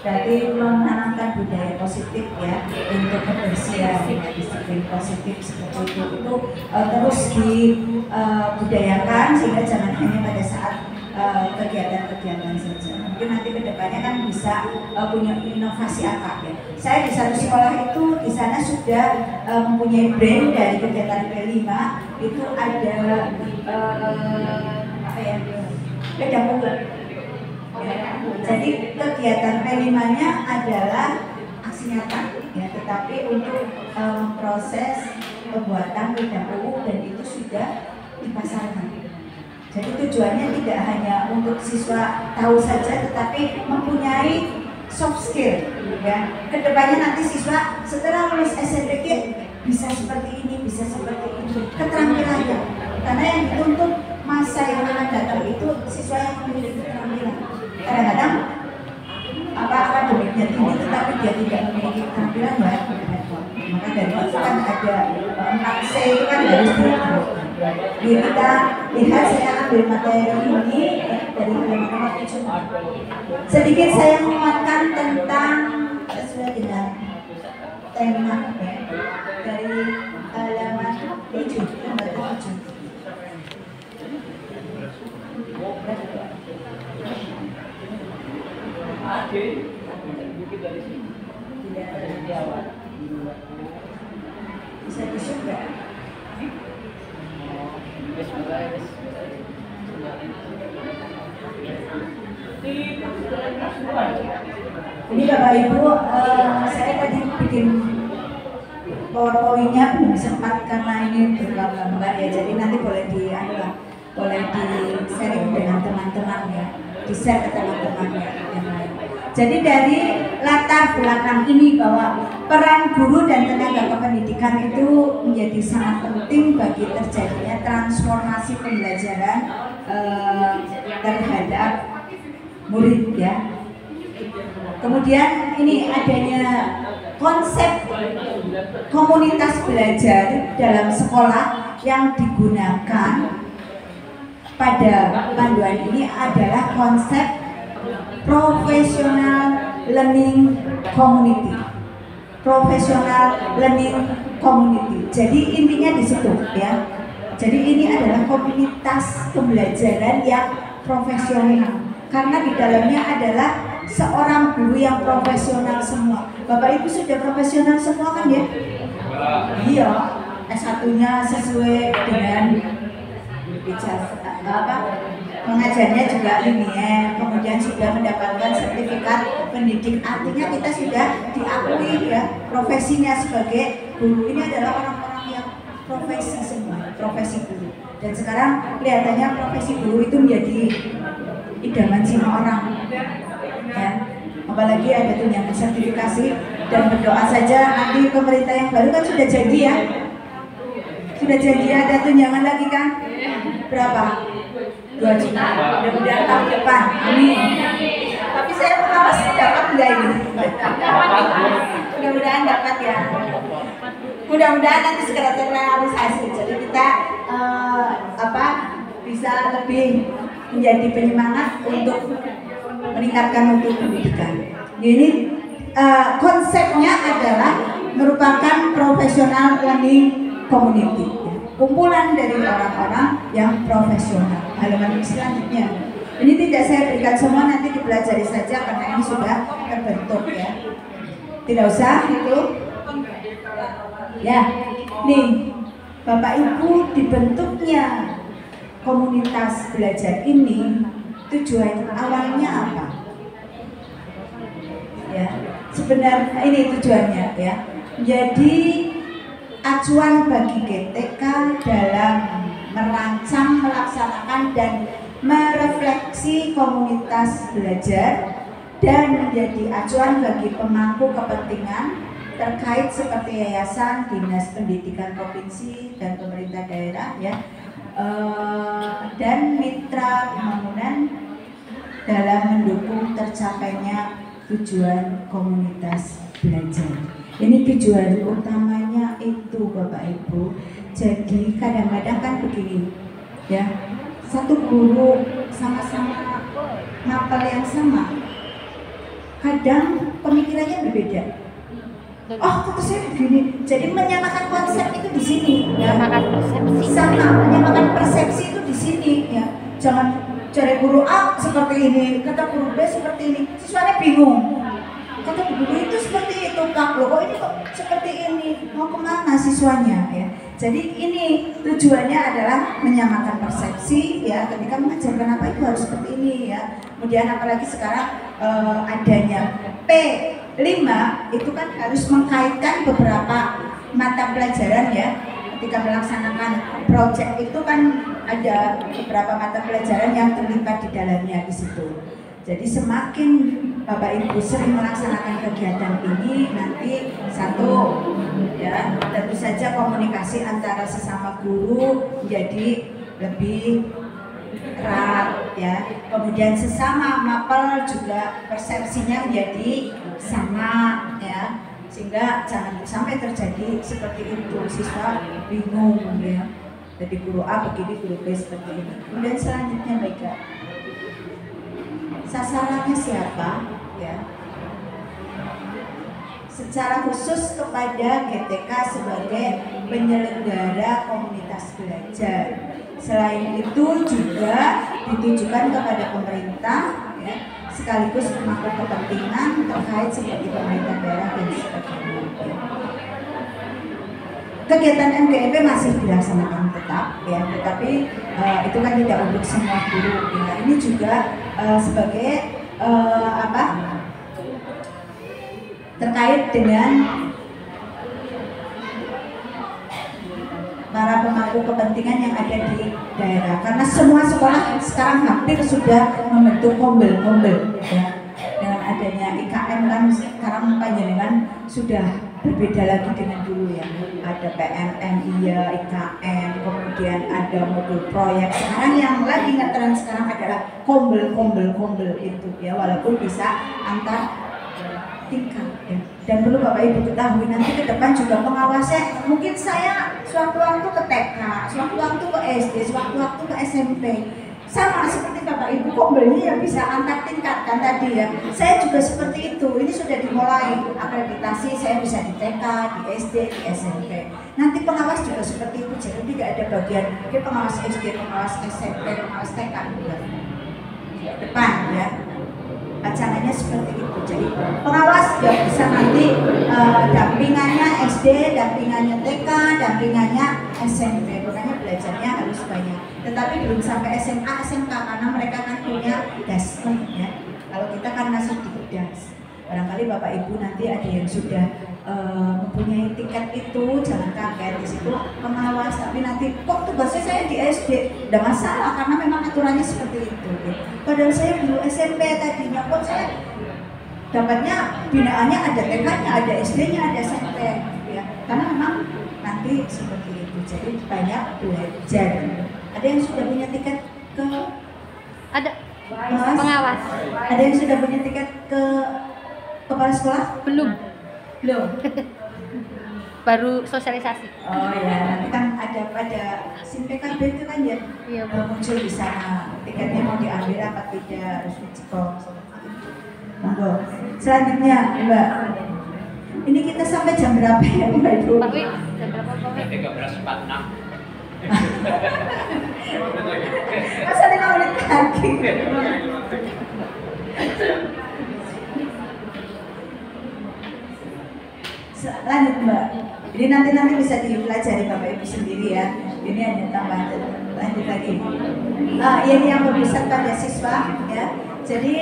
Berarti menanamkan budaya positif ya untuk kebersihan, disiplin positif seperti itu terus dibudayakan sehingga jangan hanya pada saat kegiatan-kegiatan saja. Mungkin nanti kedepannya kan bisa punya inovasi apa ya. Saya di satu sekolah itu di sana sudah mempunyai brand dari kegiatan P5 itu ada apa ya, pedang bunga. Jadi kegiatan P5-nya adalah aksi nyata ya, tetapi untuk memproses pembuatan wedang ungu dan itu sudah dipasarkan. Jadi tujuannya tidak hanya untuk siswa tahu saja, tetapi mempunyai soft skill ya. Kedepannya nanti siswa setelah lulus SNPK bisa seperti ini, bisa seperti itu, keterampilannya. Karena yang dituntut masa yang akan datang itu siswa yang memiliki keterampilan. Kadang-kadang akademiknya tinggi tetapi dia tidak memiliki keterampilan ya. Maka dari itu kan ada 4C itu kan harus dilakukan. Jadi kita lihat, saya ambil materi ini dari halaman 7. Sedikit saya menguatkan tentang sesuai dengan tema ya, dari halaman 7, lembar 7. Bisa di-zoom nggak? Ini Bapak Ibu, saya tadi bikin PowerPoint-nya belum sempat karena ini bergambar ya, jadi nanti boleh di-sharing dengan teman-teman ya, di-share ke teman-teman ya, yang lain. Jadi dari latar belakang ini bahwa peran guru dan tenaga kependidikan itu menjadi sangat penting bagi terjadinya transformasi pembelajaran terhadap murid ya. Kemudian ini adanya konsep komunitas belajar dalam sekolah yang digunakan pada panduan ini adalah konsep professional learning community. Professional learning community. Jadi intinya di situ ya. Jadi ini adalah komunitas pembelajaran yang profesional. Karena di dalamnya adalah seorang guru yang profesional semua. Bapak Ibu sudah profesional semua kan ya? Iya. S1-nya sesuai dengan pengajarnya juga linear, kemudian sudah mendapatkan sertifikat pendidik, artinya kita sudah diakui ya profesinya sebagai guru. Ini adalah orang-orang yang profesi semua, profesi guru. Dan sekarang kelihatannya profesi guru itu menjadi idaman semua orang ya. Apalagi ada tunjangan sertifikasi, dan berdoa saja nanti pemerintah yang baru kan sudah jadi ya. Sudah jadi ada tunjangan lagi kan? Berapa? 2 juta. Mudah-mudahan tahun depan. Amin. Tapi saya awas dapat enggak ini? Mudah-mudahan dapat ya. Mudah-mudahan nanti segera terrealisasi. Jadi kita bisa lebih menjadi penyemangat untuk meningkatkan mutu pendidikan. Ini konsepnya adalah merupakan professional learning community, kumpulan dari orang-orang yang profesional. Halaman selanjutnya. Ini tidak saya berikan semua, nanti dipelajari saja karena ini sudah terbentuk ya. Tidak usah itu. Ya, nih Bapak Ibu, dibentuknya komunitas belajar ini tujuan awalnya apa? Ya, sebenarnya ini tujuannya ya. Jadi acuan bagi GTK dalam merancang, melaksanakan dan merefleksi komunitas belajar dan menjadi acuan bagi pemangku kepentingan terkait seperti yayasan, dinas pendidikan provinsi dan pemerintah daerah ya, dan mitra pembangunan dalam mendukung tercapainya tujuan komunitas belajar. Ini tujuan utamanya itu Bapak Ibu. Jadi kadang-kadang kan begini ya, satu guru sama-sama ngapal yang sama, kadang pemikirannya berbeda. Oh, kata saya begini. Jadi menyamakan konsep itu di sini. Ya. Menyamakan persepsi. Sama, menyamakan persepsi itu di sini. Ya. Jangan cari guru A seperti ini, kata guru B seperti ini. Siswanya bingung. Kata guru itu seperti itu, Kak. Loh, kok ini kok seperti ini? Mau kemana siswanya? Ya. Jadi ini tujuannya adalah menyamakan persepsi. Ya. Ketika mengajarkan apa itu harus seperti ini. Ya. Kemudian apalagi sekarang adanya P5 itu kan harus mengkaitkan beberapa mata pelajaran ya. Ketika melaksanakan proyek itu kan ada beberapa mata pelajaran yang terlibat di dalamnya di situ. Jadi semakin Bapak Ibu sering melaksanakan kegiatan ini, nanti satu ya tentu saja komunikasi antara sesama guru menjadi lebih erat ya. Kemudian sesama mapel juga persepsinya menjadi sama ya, sehingga jangan sampai terjadi seperti itu, siswa bingung ya. Jadi guru A begini, guru B seperti ini. Kemudian selanjutnya mereka sasarannya siapa ya? Secara khusus kepada GTK sebagai penyelenggara komunitas belajar. Selain itu juga ditujukan kepada pemerintah ya, sekaligus pemangku kepentingan terkait seperti pemerintah daerah dan sebagainya. Kegiatan MGEP masih dilaksanakan tetap ya, tetapi itu kan tidak untuk semua guru. Ya. Ini juga sebagai terkait dengan para pemangku kepentingan yang ada di daerah, karena semua sekolah sekarang hampir sudah membentuk kombel-kombel ya. Dengan adanya IKM kan sekarang panjenengan sudah berbeda lagi dengan dulu ya. Ada PNM, iya, IKM, kemudian ada modul proyek. Sekarang yang lagi ngetren sekarang adalah kombel itu ya, walaupun bisa antar tingkat ya. Dan perlu Bapak Ibu ketahui nanti ke depan juga pengawasnya mungkin saya sewaktu-waktu ke TK, sewaktu-waktu ke SD, sewaktu-waktu ke SMP. Sama seperti Bapak Ibu kombelnya yang bisa antar tingkat kan tadi ya. Saya juga seperti itu. Ini sudah dimulai akreditasi, saya bisa di TK, di SD, di SMP. Nanti pengawas juga seperti itu. Jadi tidak ada bagian pengawas SD, pengawas SMP, pengawas TK juga. Depan ya. Acaranya seperti itu. Jadi pengawas ya bisa nanti dampingannya SD, dampingannya TK, dampingannya SMP. Makanya belajarnya harus banyak. Tetapi belum sampai SMA, SMK karena mereka kan punya das ya. Kalau kita kan masih di das. Barangkali Bapak Ibu nanti ada yang sudah mempunyai tiket itu, jangan kaget di situ pengawas. Tapi nanti kok tugasnya saya di SD, tidak masalah karena memang aturannya seperti itu. Ya. Padahal saya dulu SMP tadinya kok saya dapatnya binaannya ada TK-nya, ada SD-nya, ada SMP. Ya. Karena memang nanti seperti itu. Jadi banyak belajar. Ada yang sudah punya tiket ke Ada pengawas? Ada yang sudah punya tiket ke kepala sekolah? belum? Belum. Baru sosialisasi. Oh ya, nanti kan ada pada SIM PKB itu kan ya, Iya, muncul di sana. Tiketnya mau diambil apa tidak, harus dicek. Monggo. Selanjutnya, Mbak. Ini kita sampai jam berapa ya, Mbak Ibu? Pak Wi, jam berapa Pak Wi? 13.46. Masa 15 menit lagi. Lanjut Mbak. Jadi nanti bisa dipelajari Bapak Ibu sendiri ya. Ini ada tambahan lanjut lagi. Ini yang berpusat pada siswa ya. Jadi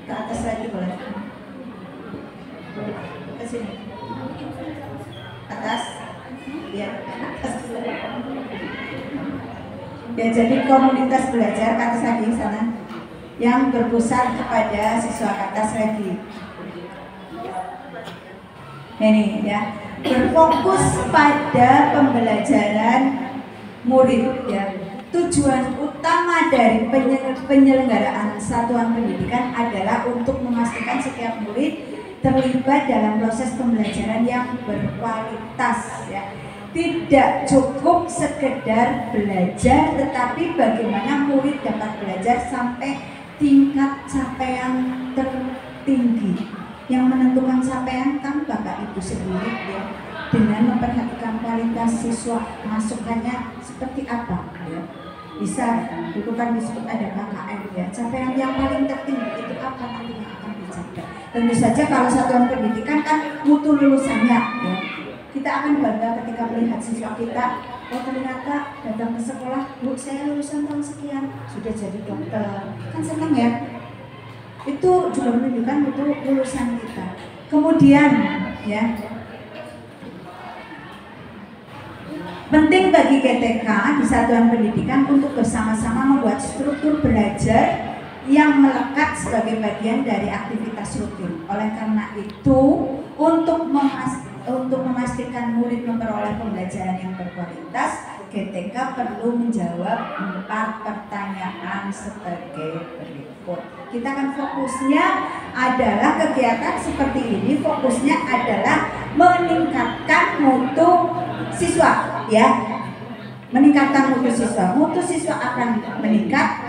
ke atas lagi boleh. Ke sini. Atas. Ya. Atas. Ya, jadi komunitas belajar ke atas lagi sana. Yang berpusat kepada siswa ke atas lagi. Ini ya, berfokus pada pembelajaran murid ya. Tujuan utama dari penyelenggaraan satuan pendidikan adalah untuk memastikan setiap murid terlibat dalam proses pembelajaran yang berkualitas ya. Tidak cukup sekedar belajar, tetapi bagaimana murid dapat belajar sampai tingkat capaian tertinggi. Yang menentukan capaian kan Bapak Ibu sendiri ya, dengan memperhatikan kualitas siswa, masukannya seperti apa ya. Bisa itu kan disebut ada KKM ya, capaian yang paling tertinggi itu apa nanti yang akan dicapai. Tentu saja kalau satuan pendidikan kan mutu lulusannya ya. Kita akan bangga ketika melihat siswa kita, oh ternyata datang ke sekolah, Bu saya lulusan tahun sekian sudah jadi dokter, kan senang ya. Itu juga menunjukkan mutu lulusan kita. Kemudian ya, penting bagi GTK di satuan pendidikan untuk bersama-sama membuat struktur belajar yang melekat sebagai bagian dari aktivitas rutin. Oleh karena itu, untuk memastikan murid memperoleh pembelajaran yang berkualitas, GTK perlu menjawab 4 pertanyaan sebagai berikut. Kita kan fokusnya adalah kegiatan seperti ini, fokusnya adalah meningkatkan mutu siswa ya. Meningkatkan mutu siswa. Mutu siswa akan meningkat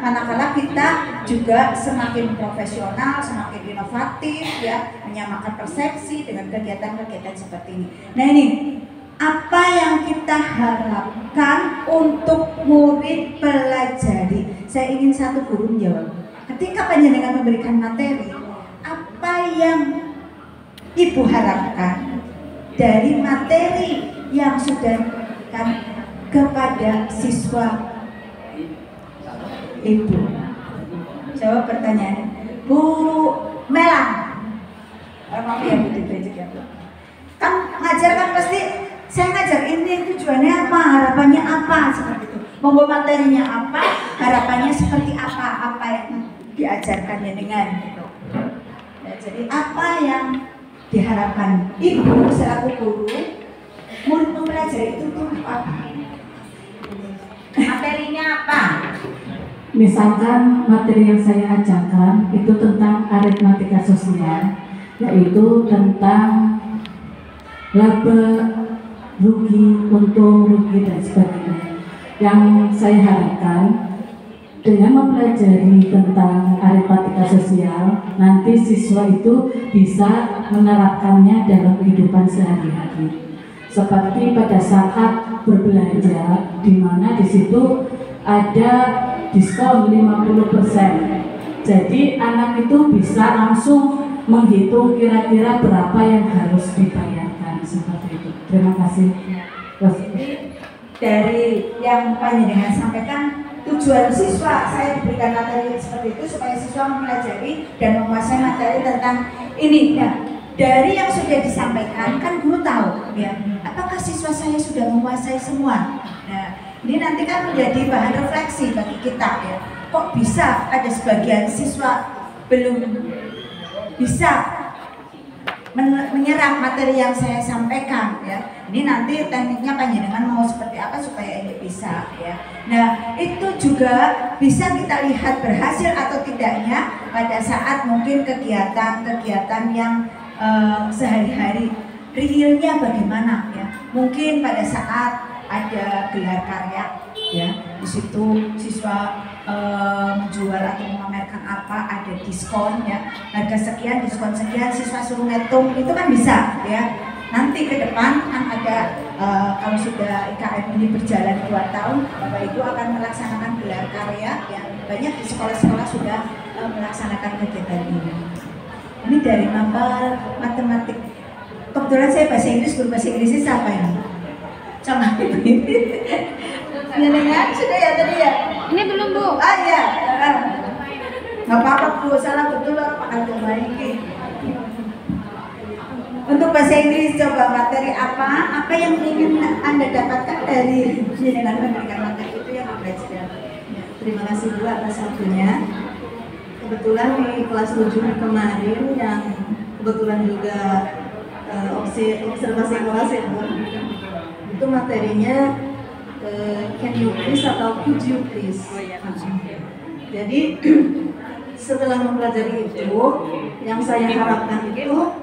manakala kita juga semakin profesional, semakin inovatif ya, menyamakan persepsi dengan kegiatan-kegiatan seperti ini. Nah ini apa yang kita harapkan untuk murid pelajari? Saya ingin satu guru menjawab. Ketika panjenengan memberikan materi, apa yang Ibu harapkan dari materi yang sudah diberikan kepada siswa Ibu? Jawab pertanyaan Bu Melang. Maaf ya Bu Dibejek ya Bu. Kan ngajar kan pasti saya ngajar ini tujuannya apa, harapannya apa, seperti itu. Membawa materinya apa, harapannya seperti apa yang diajarkannya dengan gitu. Ya, jadi apa yang diharapkan Ibu selaku guru murid mempelajari itu tuh apa? Materinya apa? Misalkan materi yang saya ajarkan itu tentang aritmatika sosial, yaitu tentang laba, rugi, untung, rugi dan sebagainya. Yang saya harapkan dengan mempelajari tentang aritmatika sosial, nanti siswa itu bisa menerapkannya dalam kehidupan sehari-hari. Seperti pada saat berbelanja, di mana di situ ada diskon 50%. Jadi anak itu bisa langsung menghitung kira-kira berapa yang harus dibayarkan, seperti itu. Terima kasih. Dari yang panjenengan sampaikan, tujuan siswa saya berikan materi seperti itu supaya siswa mempelajari dan menguasai materi tentang ini. Nah, dari yang sudah disampaikan kan guru tahu ya, apakah siswa saya sudah menguasai semua. Nah, ini nanti kan menjadi bahan refleksi bagi kita ya. Kok bisa ada sebagian siswa belum bisa menyerap materi yang saya sampaikan ya. Ini nanti tekniknya panjenengan mau seperti apa supaya ini bisa ya. Nah, itu juga bisa kita lihat berhasil atau tidaknya pada saat mungkin kegiatan-kegiatan yang sehari-hari realnya bagaimana ya. Mungkin pada saat ada gelar karya ya, di situ siswa menjual atau memamerkan apa, ada diskon ya, harga sekian, diskon sekian, siswa suruh ngitung, itu kan bisa ya. nanti ke depan kan ada kalau sudah IKM ini berjalan 2 tahun, Bapak Ibu akan melaksanakan gelar karya yang banyak di sekolah-sekolah sudah melaksanakan kegiatan ini. Ini dari mapel matematik. Kebetulan saya bahasa Inggris, guru bahasa Inggrisnya siapa ini? Sama Ibu ini. Nyenengan sudah ya tadi ya? Ini belum Bu. Ah iya. Nggak apa-apa Bu, salah betul apa kan ini. Untuk bahasa Inggris coba materi apa yang ingin Anda dapatkan dari jenengan memberikan materi itu yang belajar. Terima kasih Bu atas waktunya. Kebetulan di kelas 7 kemarin yang kebetulan juga observasi kelas ya Bu, itu materinya can you please atau could you please. Jadi setelah mempelajari itu, yang saya harapkan itu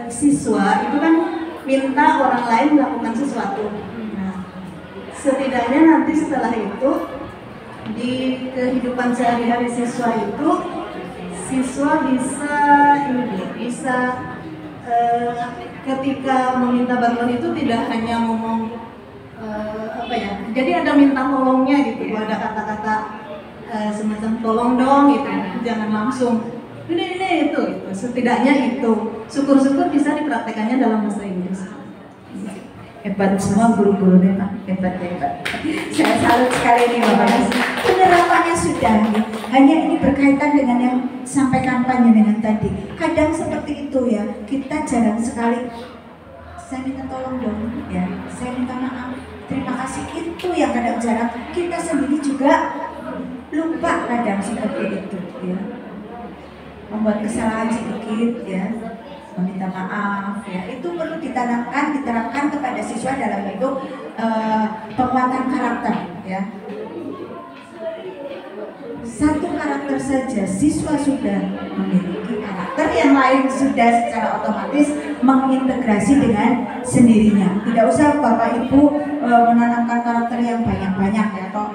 siswa itu kan minta orang lain melakukan sesuatu. Nah, setidaknya nanti setelah itu di kehidupan sehari-hari siswa itu, siswa bisa ketika meminta bantuan itu tidak hanya ngomong jadi ada minta tolongnya gitu, ada kata-kata semacam tolong dong gitu, jangan langsung ini itu, setidaknya itu syukur-syukur bisa dipraktekannya dalam bahasa Inggris. Hebat semua guru-gurunya Pak, hebat. Saya salut sekali ini Bapak. Penerapannya sudah, hanya ini berkaitan dengan yang sampaikan panjenengan tadi. Kadang seperti itu ya, kita jarang sekali. Saya minta tolong dong, ya. Saya minta maaf, terima kasih, itu yang kadang jarang. Kita sendiri juga lupa kadang seperti itu, ya. Membuat kesalahan sedikit, ya. Meminta maaf, ya, itu perlu diterapkan kepada siswa dalam bentuk penguatan karakter, ya. Satu karakter saja siswa sudah memiliki karakter, yang lain sudah secara otomatis mengintegrasi dengan sendirinya. Tidak usah Bapak Ibu menanamkan karakter yang banyak-banyak ya, atau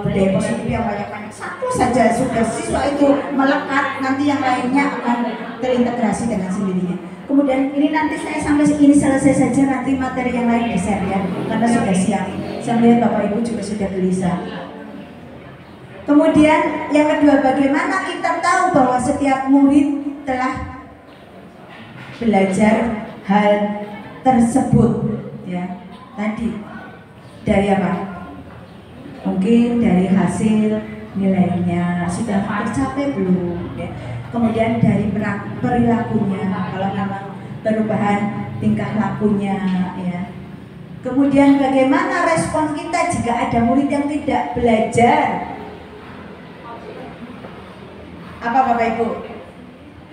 budaya positif yang banyak-banyak. Satu saja sudah siswa itu melekat, nanti yang lainnya akan terintegrasi dengan sendirinya. Kemudian ini nanti saya sampai ini selesai saja, nanti materi yang lain di-share ya, karena sudah siang. Saya melihat Bapak Ibu juga sudah gelisah. Kemudian yang kedua, bagaimana kita tahu bahwa setiap murid telah belajar hal tersebut, ya. Tadi dari apa? Mungkin dari hasil nilainya sudah tercapai belum, ya. Kemudian dari perilakunya, kalau memang perubahan tingkah lakunya, ya. Kemudian bagaimana respon kita jika ada murid yang tidak belajar? Apa Bapak Ibu?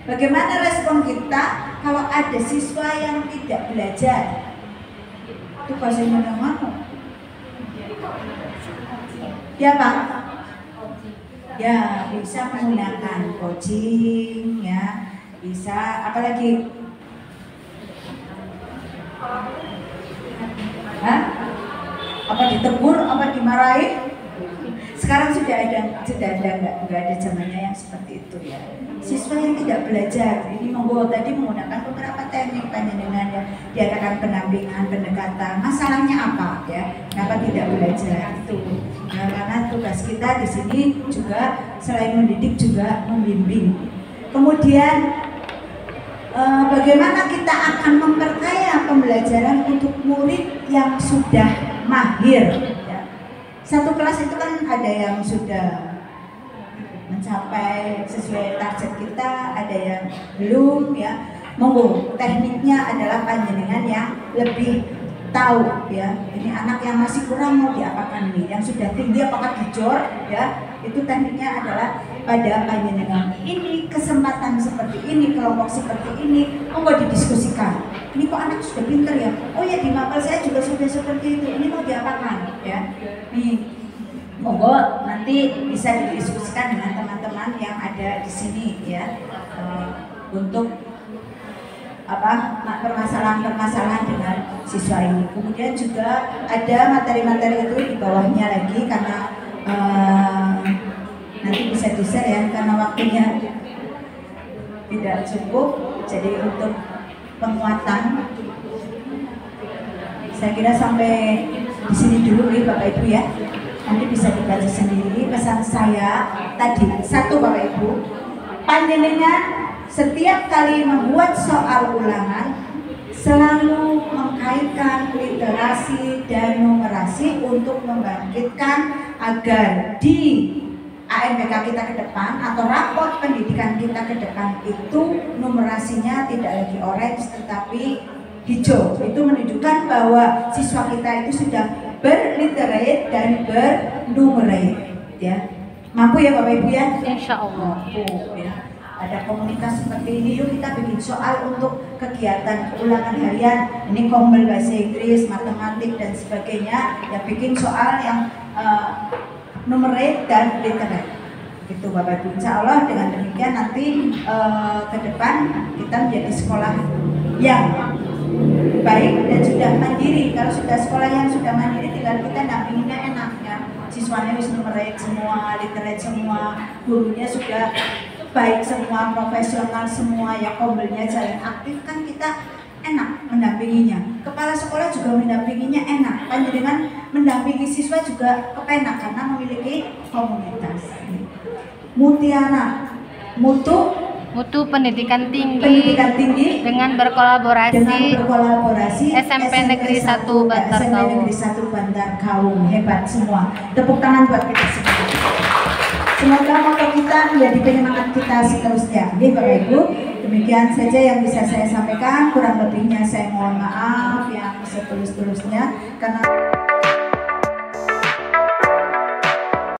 Bagaimana respon kita kalau ada siswa yang tidak belajar? Itu bahasa Indonesia mana? Ya Pak? Ya, bisa menggunakan coaching, ya, bisa apalagi? Hah? Apa ditegur? Apa dimarahin? Sekarang sudah nggak ada zamannya yang seperti itu ya. Siswa yang tidak belajar ini tadi menggunakan beberapa teknik panjenengan ya, diadakan pendampingan, pendekatan. Masalahnya apa ya? Kenapa tidak belajar itu? Nah, karena tugas kita di sini juga selain mendidik juga membimbing. Kemudian bagaimana kita akan memperkaya pembelajaran untuk murid yang sudah mahir? Satu kelas itu kan ada yang sudah mencapai sesuai target kita, ada yang belum ya. Monggo, tekniknya adalah panjenengan yang lebih tahu ya. Ini anak yang masih kurang mau diapakan nih, yang sudah tinggi apakah dijor ya. Itu tekniknya adalah pada panjenengan. Ini kesempatan seperti ini, kelompok seperti ini, monggo didiskusikan. Ini kok anak sudah pinter ya? Oh ya, di mapel saya juga sudah seperti itu. Ini mau diapakan ya? Nih, monggo nanti bisa didiskusikan dengan teman-teman yang ada di sini ya, untuk apa permasalahan-permasalahan dengan siswa ini. Kemudian juga ada materi-materi itu di bawahnya lagi karena nanti bisa di-share ya, karena waktunya tidak cukup. Jadi untuk penguatan. Saya kira sampai di sini dulu nih Bapak Ibu ya. Nanti bisa dibaca sendiri. Pesan saya tadi satu Bapak Ibu, panjenengan setiap kali membuat soal ulangan selalu mengkaitkan literasi dan numerasi untuk membangkitkan agar di AMPK kita ke depan atau raport pendidikan kita ke depan itu numerasinya tidak lagi orange tetapi hijau. Itu menunjukkan bahwa siswa kita itu sudah berliterate dan bernumerate ya. Mampu ya Bapak Ibu ya? Insya Allah. Mampu ya. Ada komunitas seperti ini, yuk kita bikin soal untuk kegiatan ulangan harian. Ini kombel bahasa Inggris, matematik dan sebagainya. Ya bikin soal yang numerate dan literate. Gitu Bapak Ibu. Insya Allah dengan demikian nanti ke depan kita menjadi sekolah yang baik dan sudah mandiri. Kalau sudah sekolah yang sudah mandiri, tinggal kita dampinginnya enak ya. Siswanya harus numerate semua, literate semua, gurunya sudah baik semua, profesional semua, ya kombelnya jalan aktif, kan kita enak mendampinginya. Kepala sekolah juga mendampinginya enak. Panjenengan mendampingi siswa juga kepenak karena memiliki komunitas. Mutiara, mutu pendidikan tinggi dengan berkolaborasi SMP Negeri 1 Bantar Kaung. SMP Negeri 1 Bantar Kaung. Hebat semua. Tepuk tangan buat kita semua. Semoga moto kita menjadi penyemangat kita seterusnya. Oke Bapak Ibu, demikian saja yang bisa saya sampaikan. Kurang lebihnya saya mohon maaf yang setulus-tulusnya karena